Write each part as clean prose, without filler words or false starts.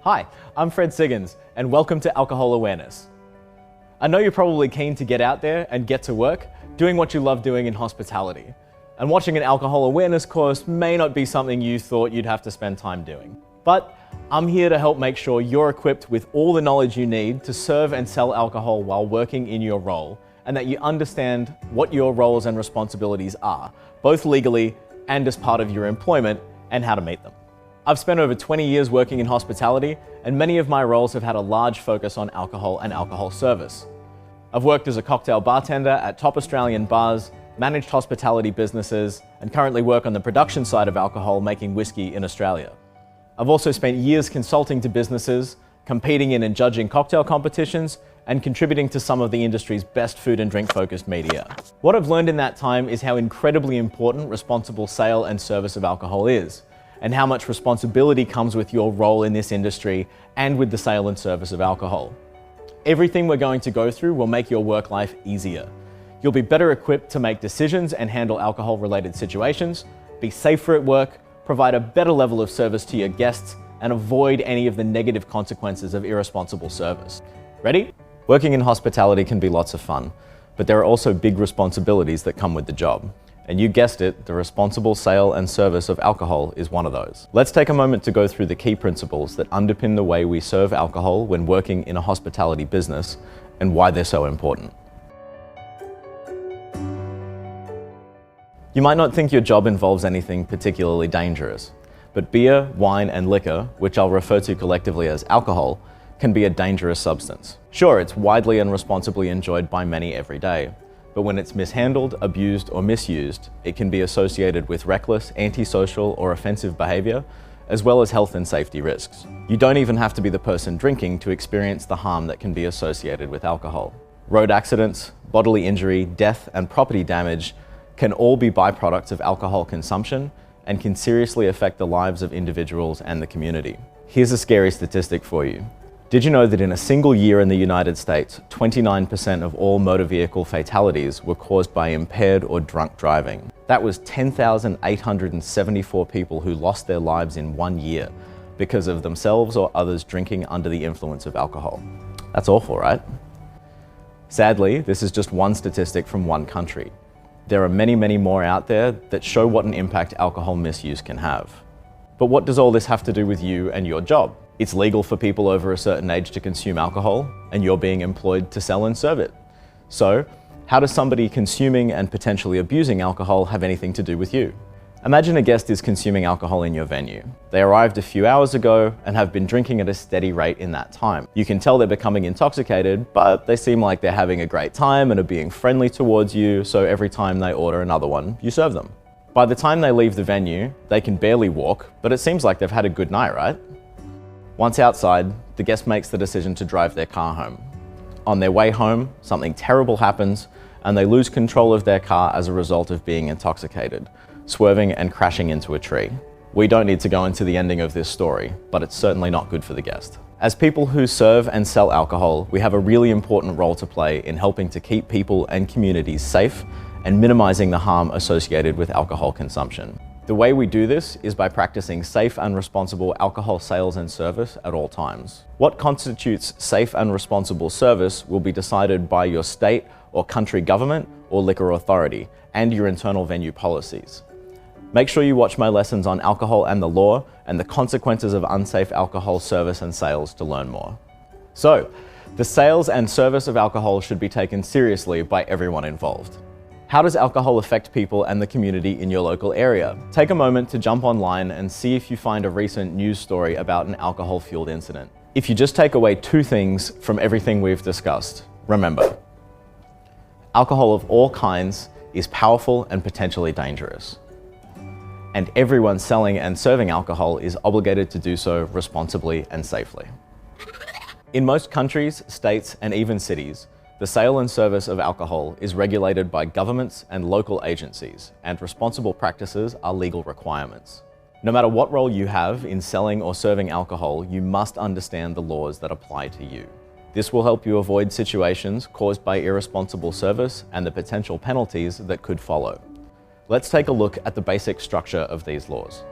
Hi, I'm Fred Siggins, and welcome to Alcohol Awareness. I know you're probably keen to get out there and get to work, doing what you love doing in hospitality. And watching an alcohol awareness course may not be something you thought you'd have to spend time doing. But I'm here to help make sure you're equipped with all the knowledge you need to serve and sell alcohol while working in your role, and that you understand what your roles and responsibilities are, both legally and as part of your employment, and how to meet them. I've spent over 20 years working in hospitality, and many of my roles have had a large focus on alcohol and alcohol service. I've worked as a cocktail bartender at top Australian bars, managed hospitality businesses, and currently work on the production side of alcohol, making whiskey in Australia. I've also spent years consulting to businesses, competing in and judging cocktail competitions, and contributing to some of the industry's best food and drink focused media. What I've learned in that time is how incredibly important responsible sale and service of alcohol is, and how much responsibility comes with your role in this industry and with the sale and service of alcohol. Everything we're going to go through will make your work life easier. You'll be better equipped to make decisions and handle alcohol-related situations, be safer at work, provide a better level of service to your guests, and avoid any of the negative consequences of irresponsible service. Ready? Working in hospitality can be lots of fun, but there are also big responsibilities that come with the job. And you guessed it, the responsible sale and service of alcohol is one of those. Let's take a moment to go through the key principles that underpin the way we serve alcohol when working in a hospitality business and why they're so important. You might not think your job involves anything particularly dangerous, but beer, wine, and liquor, which I'll refer to collectively as alcohol, can be a dangerous substance. Sure, it's widely and responsibly enjoyed by many every day, but when it's mishandled, abused, or misused, it can be associated with reckless, antisocial, or offensive behavior, as well as health and safety risks. You don't even have to be the person drinking to experience the harm that can be associated with alcohol. Road accidents, bodily injury, death, and property damage can all be byproducts of alcohol consumption and can seriously affect the lives of individuals and the community. Here's a scary statistic for you. Did you know that in a single year in the United States, 29% of all motor vehicle fatalities were caused by impaired or drunk driving? That was 10,874 people who lost their lives in 1 year because of themselves or others drinking under the influence of alcohol. That's awful, right? Sadly, this is just one statistic from one country. There are many, many more out there that show what an impact alcohol misuse can have. But what does all this have to do with you and your job? It's legal for people over a certain age to consume alcohol, and you're being employed to sell and serve it. So, how does somebody consuming and potentially abusing alcohol have anything to do with you? Imagine a guest is consuming alcohol in your venue. They arrived a few hours ago and have been drinking at a steady rate in that time. You can tell they're becoming intoxicated, but they seem like they're having a great time and are being friendly towards you, so every time they order another one, you serve them. By the time they leave the venue, they can barely walk, but it seems like they've had a good night, right? Once outside, the guest makes the decision to drive their car home. On their way home, something terrible happens and they lose control of their car as a result of being intoxicated, swerving and crashing into a tree. We don't need to go into the ending of this story, but it's certainly not good for the guest. As people who serve and sell alcohol, we have a really important role to play in helping to keep people and communities safe and minimizing the harm associated with alcohol consumption. The way we do this is by practicing safe and responsible alcohol sales and service at all times. What constitutes safe and responsible service will be decided by your state or country government or liquor authority and your internal venue policies. Make sure you watch my lessons on alcohol and the law and the consequences of unsafe alcohol service and sales to learn more. So, the sales and service of alcohol should be taken seriously by everyone involved. How does alcohol affect people and the community in your local area? Take a moment to jump online and see if you find a recent news story about an alcohol-fueled incident. If you just take away two things from everything we've discussed, remember, alcohol of all kinds is powerful and potentially dangerous. And everyone selling and serving alcohol is obligated to do so responsibly and safely. In most countries, states, and even cities, the sale and service of alcohol is regulated by governments and local agencies, and responsible practices are legal requirements. No matter what role you have in selling or serving alcohol, you must understand the laws that apply to you. This will help you avoid situations caused by irresponsible service and the potential penalties that could follow. Let's take a look at the basic structure of these laws.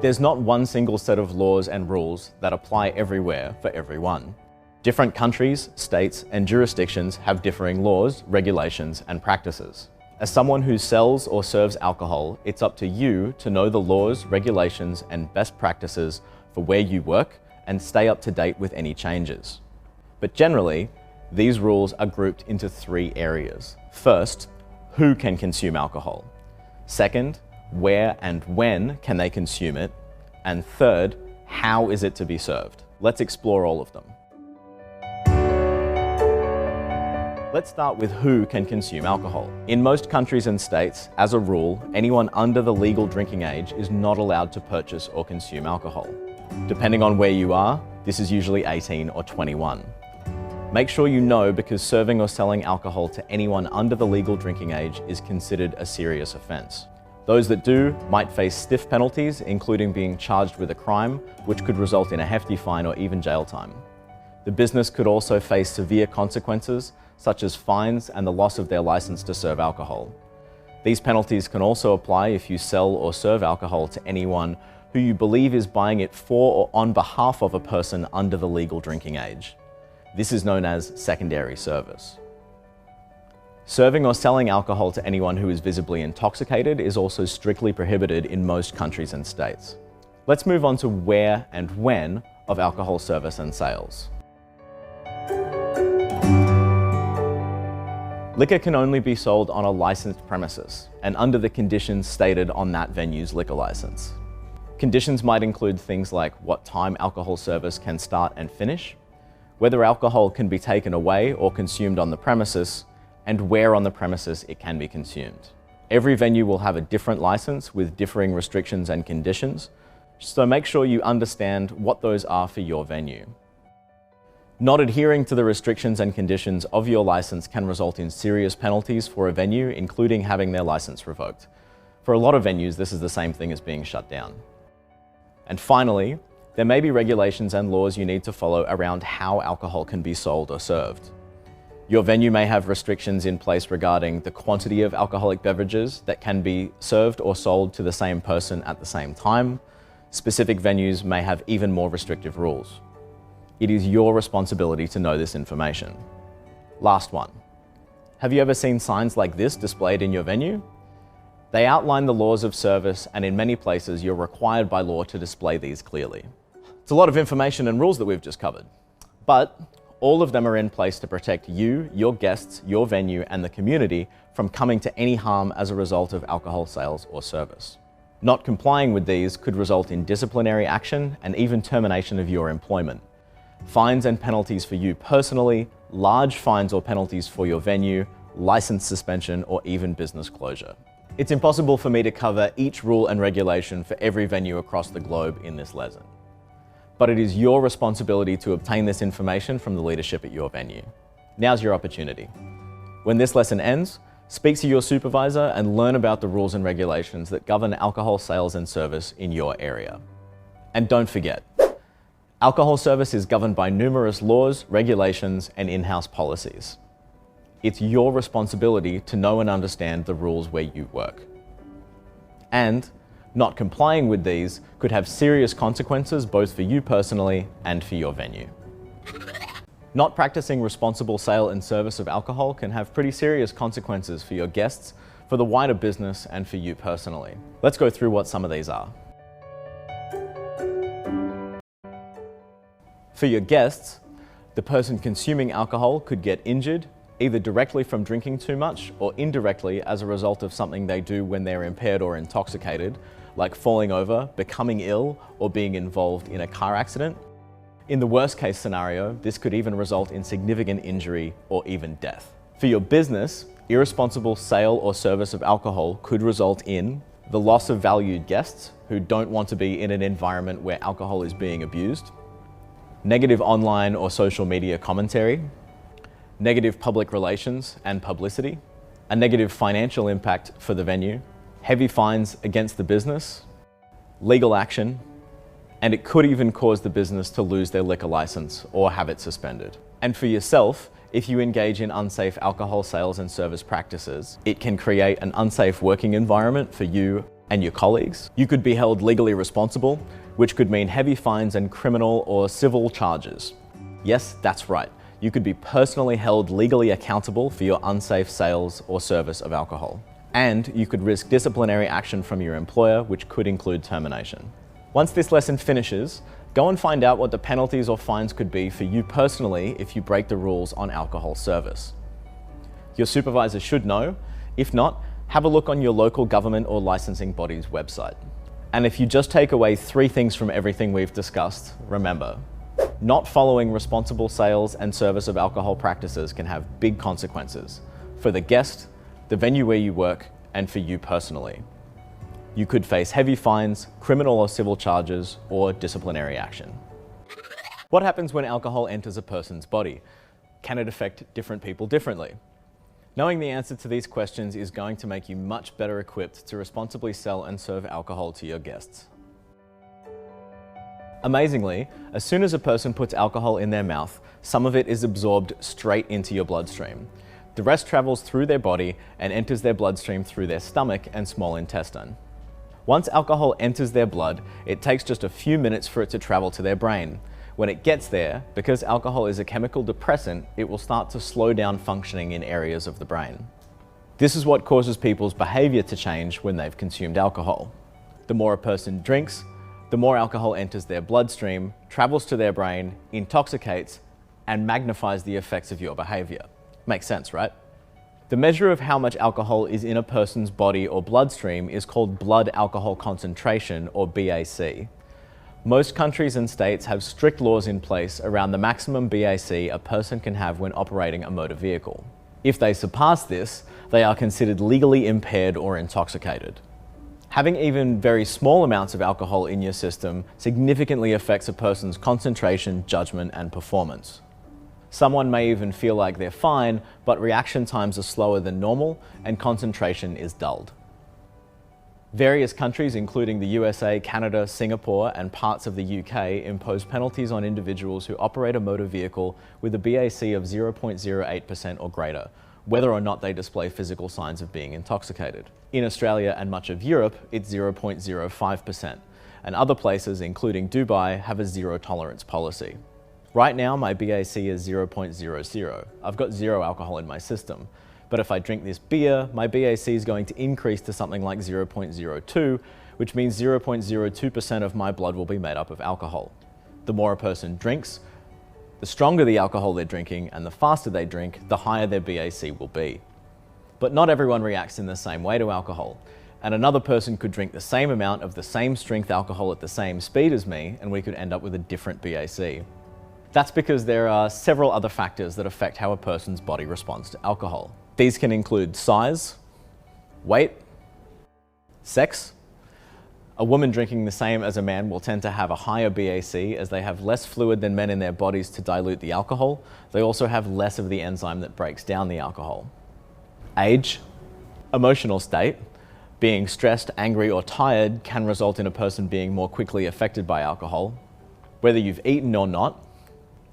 There's not one single set of laws and rules that apply everywhere for everyone. Different countries, states, and jurisdictions have differing laws, regulations, and practices. As someone who sells or serves alcohol, it's up to you to know the laws, regulations, and best practices for where you work and stay up to date with any changes. But generally, these rules are grouped into 3 areas. First, who can consume alcohol? Second, where and when can they consume it? And third, how is it to be served? Let's explore all of them. Let's start with who can consume alcohol. In most countries and states, as a rule, anyone under the legal drinking age is not allowed to purchase or consume alcohol. Depending on where you are, this is usually 18 or 21. Make sure you know, because serving or selling alcohol to anyone under the legal drinking age is considered a serious offence. Those that do might face stiff penalties, including being charged with a crime, which could result in a hefty fine or even jail time. The business could also face severe consequences, such as fines and the loss of their license to serve alcohol. These penalties can also apply if you sell or serve alcohol to anyone who you believe is buying it for or on behalf of a person under the legal drinking age. This is known as secondary service. Serving or selling alcohol to anyone who is visibly intoxicated is also strictly prohibited in most countries and states. Let's move on to where and when of alcohol service and sales. Liquor can only be sold on a licensed premises and under the conditions stated on that venue's liquor license. Conditions might include things like what time alcohol service can start and finish, whether alcohol can be taken away or consumed on the premises, and where on the premises it can be consumed. Every venue will have a different license with differing restrictions and conditions, so make sure you understand what those are for your venue. Not adhering to the restrictions and conditions of your license can result in serious penalties for a venue, including having their license revoked. For a lot of venues, this is the same thing as being shut down. And finally, there may be regulations and laws you need to follow around how alcohol can be sold or served. Your venue may have restrictions in place regarding the quantity of alcoholic beverages that can be served or sold to the same person at the same time. Specific venues may have even more restrictive rules. It is your responsibility to know this information. Last one. Have you ever seen signs like this displayed in your venue? They outline the laws of service, and in many places you're required by law to display these clearly. It's a lot of information and rules that we've just covered, but all of them are in place to protect you, your guests, your venue, and the community from coming to any harm as a result of alcohol sales or service. Not complying with these could result in disciplinary action and even termination of your employment. Fines and penalties for you personally, large fines or penalties for your venue, license suspension, or even business closure. It's impossible for me to cover each rule and regulation for every venue across the globe in this lesson. But it is your responsibility to obtain this information from the leadership at your venue. Now's your opportunity. When this lesson ends, speak to your supervisor and learn about the rules and regulations that govern alcohol sales and service in your area. And don't forget, alcohol service is governed by numerous laws, regulations, and in-house policies. It's your responsibility to know and understand the rules where you work. And not complying with these could have serious consequences both for you personally and for your venue. Not practicing responsible sale and service of alcohol can have pretty serious consequences for your guests, for the wider business, and for you personally. Let's go through what some of these are. For your guests, the person consuming alcohol could get injured, either directly from drinking too much or indirectly as a result of something they do when they're impaired or intoxicated, like falling over, becoming ill, or being involved in a car accident. In the worst case scenario, this could even result in significant injury or even death. For your business, irresponsible sale or service of alcohol could result in the loss of valued guests who don't want to be in an environment where alcohol is being abused, negative online or social media commentary, negative public relations and publicity, a negative financial impact for the venue, heavy fines against the business, legal action, and it could even cause the business to lose their liquor license or have it suspended. And for yourself, if you engage in unsafe alcohol sales and service practices, it can create an unsafe working environment for you and your colleagues. You could be held legally responsible, which could mean heavy fines and criminal or civil charges. Yes, that's right. You could be personally held legally accountable for your unsafe sales or service of alcohol. And you could risk disciplinary action from your employer, which could include termination. Once this lesson finishes, go and find out what the penalties or fines could be for you personally if you break the rules on alcohol service. Your supervisor should know. If not, have a look on your local government or licensing body's website. And if you just take away 3 things from everything we've discussed, remember, not following responsible sales and service of alcohol practices can have big consequences for the guest, the venue where you work, and for you personally. You could face heavy fines, criminal or civil charges, or disciplinary action. What happens when alcohol enters a person's body? Can it affect different people differently? Knowing the answer to these questions is going to make you much better equipped to responsibly sell and serve alcohol to your guests. Amazingly, as soon as a person puts alcohol in their mouth, some of it is absorbed straight into your bloodstream. The rest travels through their body and enters their bloodstream through their stomach and small intestine. Once alcohol enters their blood, it takes just a few minutes for it to travel to their brain. When it gets there, because alcohol is a chemical depressant, it will start to slow down functioning in areas of the brain. This is what causes people's behavior to change when they've consumed alcohol. The more a person drinks, the more alcohol enters their bloodstream, travels to their brain, intoxicates, and magnifies the effects of your behavior. Makes sense, right? The measure of how much alcohol is in a person's body or bloodstream is called blood alcohol concentration, or BAC. Most countries and states have strict laws in place around the maximum BAC a person can have when operating a motor vehicle. If they surpass this, they are considered legally impaired or intoxicated. Having even very small amounts of alcohol in your system significantly affects a person's concentration, judgment, and performance. Someone may even feel like they're fine, but reaction times are slower than normal and concentration is dulled. Various countries, including the USA, Canada, Singapore, and parts of the UK, impose penalties on individuals who operate a motor vehicle with a BAC of 0.08% or greater, whether or not they display physical signs of being intoxicated. In Australia and much of Europe, it's 0.05%, and other places, including Dubai, have a zero tolerance policy. Right now, my BAC is 0.00. I've got zero alcohol in my system. But if I drink this beer, my BAC is going to increase to something like 0.02, which means 0.02% of my blood will be made up of alcohol. The more a person drinks, the stronger the alcohol they're drinking, and the faster they drink, the higher their BAC will be. But not everyone reacts in the same way to alcohol, and another person could drink the same amount of the same strength alcohol at the same speed as me, and we could end up with a different BAC. That's because there are several other factors that affect how a person's body responds to alcohol. These can include size, weight, sex. A woman drinking the same as a man will tend to have a higher BAC as they have less fluid than men in their bodies to dilute the alcohol. They also have less of the enzyme that breaks down the alcohol. Age, emotional state. Being stressed, angry, or tired can result in a person being more quickly affected by alcohol. Whether you've eaten or not.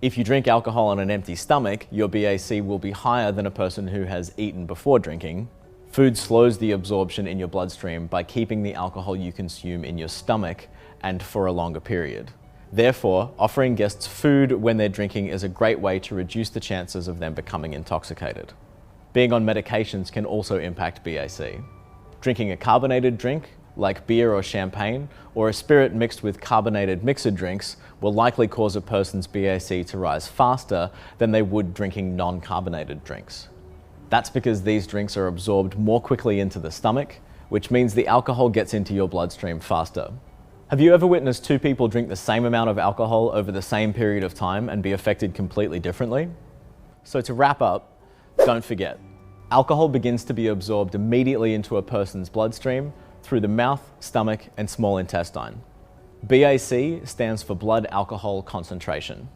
If you drink alcohol on an empty stomach, your BAC will be higher than a person who has eaten before drinking. Food slows the absorption in your bloodstream by keeping the alcohol you consume in your stomach and for a longer period. Therefore, offering guests food when they're drinking is a great way to reduce the chances of them becoming intoxicated. Being on medications can also impact BAC. Drinking a carbonated drink, like beer or champagne, or a spirit mixed with carbonated mixer drinks will likely cause a person's BAC to rise faster than they would drinking non-carbonated drinks. That's because these drinks are absorbed more quickly into the stomach, which means the alcohol gets into your bloodstream faster. Have you ever witnessed 2 people drink the same amount of alcohol over the same period of time and be affected completely differently? So to wrap up, don't forget, alcohol begins to be absorbed immediately into a person's bloodstream through the mouth, stomach, and small intestine. BAC stands for blood alcohol concentration,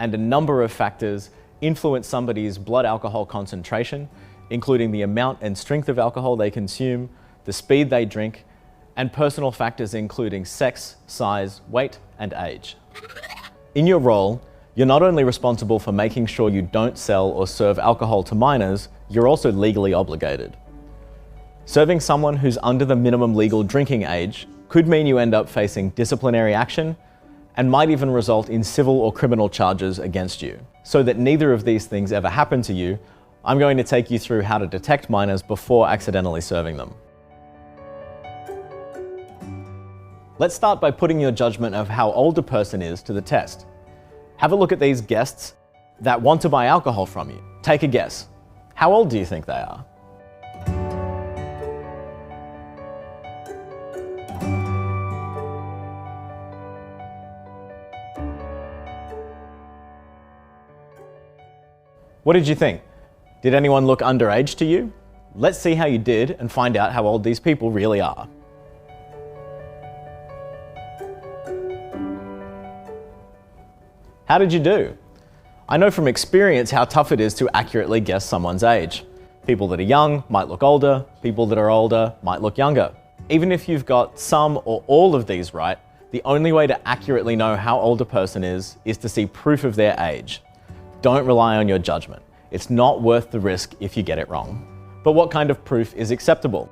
and a number of factors influence somebody's blood alcohol concentration, including the amount and strength of alcohol they consume, the speed they drink, and personal factors including sex, size, weight, and age. In your role, you're not only responsible for making sure you don't sell or serve alcohol to minors, you're also legally obligated. Serving someone who's under the minimum legal drinking age could mean you end up facing disciplinary action and might even result in civil or criminal charges against you. So that neither of these things ever happen to you, I'm going to take you through how to detect minors before accidentally serving them. Let's start by putting your judgment of how old a person is to the test. Have a look at these guests that want to buy alcohol from you. Take a guess. How old do you think they are? What did you think? Did anyone look underage to you? Let's see how you did and find out how old these people really are. How did you do? I know from experience how tough it is to accurately guess someone's age. People that are young might look older, people that are older might look younger. Even if you've got some or all of these right, the only way to accurately know how old a person is to see proof of their age. Don't rely on your judgment. It's not worth the risk if you get it wrong. But what kind of proof is acceptable?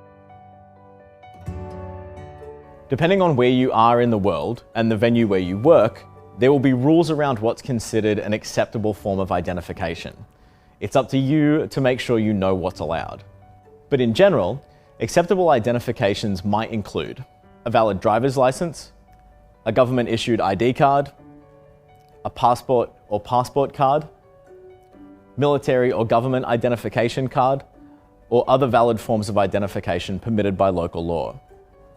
Depending on where you are in the world and the venue where you work, there will be rules around what's considered an acceptable form of identification. It's up to you to make sure you know what's allowed. But in general, acceptable identifications might include a valid driver's license, a government-issued ID card, a passport or passport card, military or government identification card, or other valid forms of identification permitted by local law.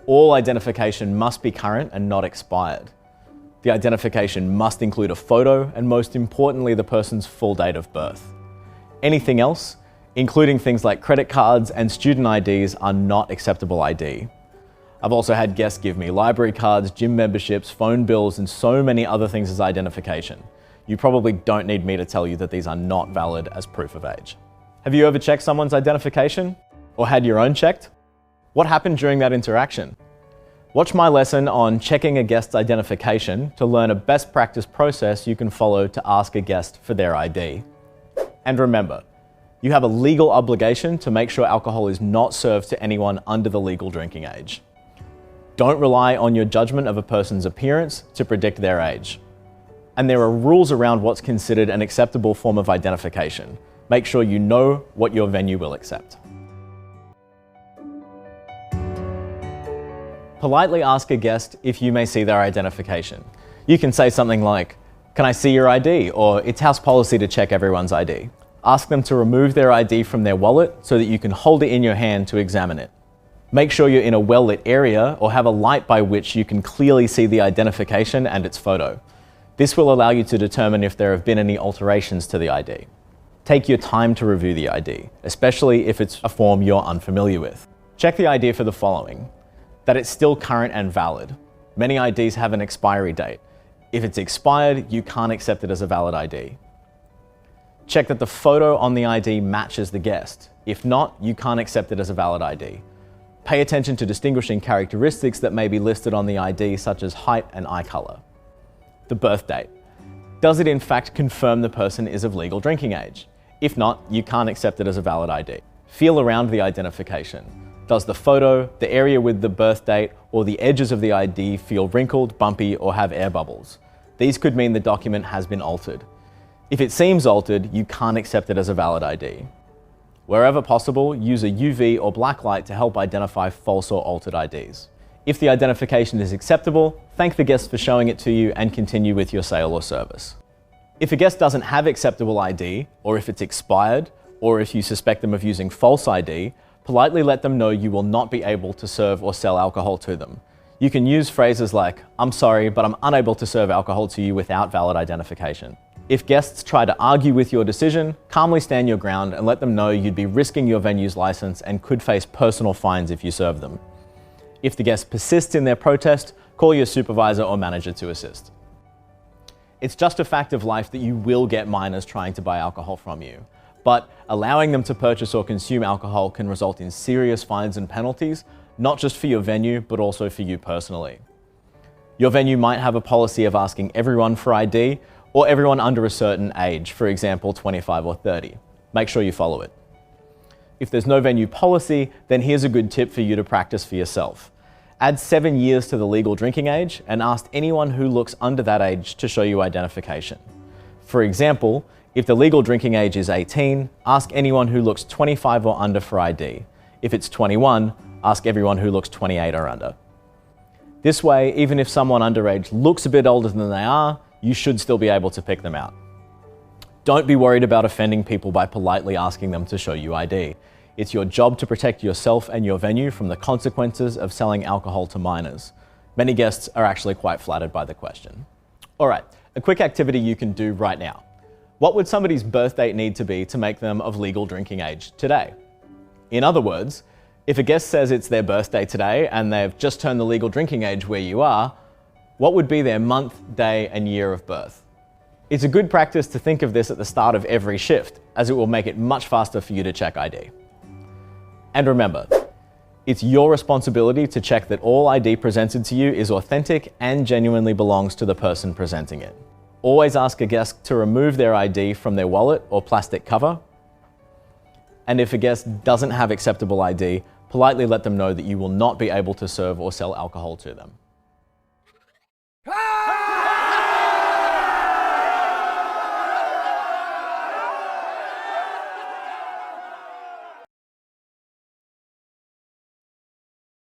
All identification must be current and not expired. The identification must include a photo and, most importantly, the person's full date of birth. Anything else, including things like credit cards and student IDs, are not acceptable ID. I've also had guests give me library cards, gym memberships, phone bills, and so many other things as identification. You probably don't need me to tell you that these are not valid as proof of age. Have you ever checked someone's identification? Or had your own checked? What happened during that interaction? Watch my lesson on checking a guest's identification to learn a best practice process you can follow to ask a guest for their ID. And remember, you have a legal obligation to make sure alcohol is not served to anyone under the legal drinking age. Don't rely on your judgment of a person's appearance to predict their age. And there are rules around what's considered an acceptable form of identification. Make sure you know what your venue will accept. Politely ask a guest if you may see their identification. You can say something like, "Can I see your ID?" or "It's house policy to check everyone's ID." Ask them to remove their ID from their wallet so that you can hold it in your hand to examine it. Make sure you're in a well-lit area or have a light by which you can clearly see the identification and its photo. This will allow you to determine if there have been any alterations to the ID. Take your time to review the ID, especially if it's a form you're unfamiliar with. Check the ID for the following: that it's still current and valid. Many IDs have an expiry date. If it's expired, you can't accept it as a valid ID. Check that the photo on the ID matches the guest. If not, you can't accept it as a valid ID. Pay attention to distinguishing characteristics that may be listed on the ID, such as height and eye color. The birth date. Does it in fact confirm the person is of legal drinking age? If not, you can't accept it as a valid ID. Feel around the identification. Does the photo, the area with the birth date, or the edges of the ID feel wrinkled, bumpy, or have air bubbles? These could mean the document has been altered. If it seems altered, you can't accept it as a valid ID. Wherever possible, use a UV or black light to help identify false or altered IDs. If the identification is acceptable, thank the guest for showing it to you and continue with your sale or service. If a guest doesn't have acceptable ID, or if it's expired, or if you suspect them of using false ID, politely let them know you will not be able to serve or sell alcohol to them. You can use phrases like, "I'm sorry, but I'm unable to serve alcohol to you without valid identification." If guests try to argue with your decision, calmly stand your ground and let them know you'd be risking your venue's license and could face personal fines if you serve them. If the guest persists in their protest, call your supervisor or manager to assist. It's just a fact of life that you will get minors trying to buy alcohol from you. But allowing them to purchase or consume alcohol can result in serious fines and penalties, not just for your venue, but also for you personally. Your venue might have a policy of asking everyone for ID, or everyone under a certain age, for example, 25 or 30. Make sure you follow it. If there's no venue policy, then here's a good tip for you to practice for yourself. Add 7 years to the legal drinking age and ask anyone who looks under that age to show you identification. For example, if the legal drinking age is 18, ask anyone who looks 25 or under for ID. If it's 21, ask everyone who looks 28 or under. This way, even if someone underage looks a bit older than they are, you should still be able to pick them out. Don't be worried about offending people by politely asking them to show you ID. It's your job to protect yourself and your venue from the consequences of selling alcohol to minors. Many guests are actually quite flattered by the question. All right, a quick activity you can do right now. What would somebody's birth date need to be to make them of legal drinking age today? In other words, if a guest says it's their birthday today and they've just turned the legal drinking age where you are, what would be their month, day, and year of birth? It's a good practice to think of this at the start of every shift, as it will make it much faster for you to check ID. And remember, it's your responsibility to check that all ID presented to you is authentic and genuinely belongs to the person presenting it. Always ask a guest to remove their ID from their wallet or plastic cover. And if a guest doesn't have acceptable ID, politely let them know that you will not be able to serve or sell alcohol to them.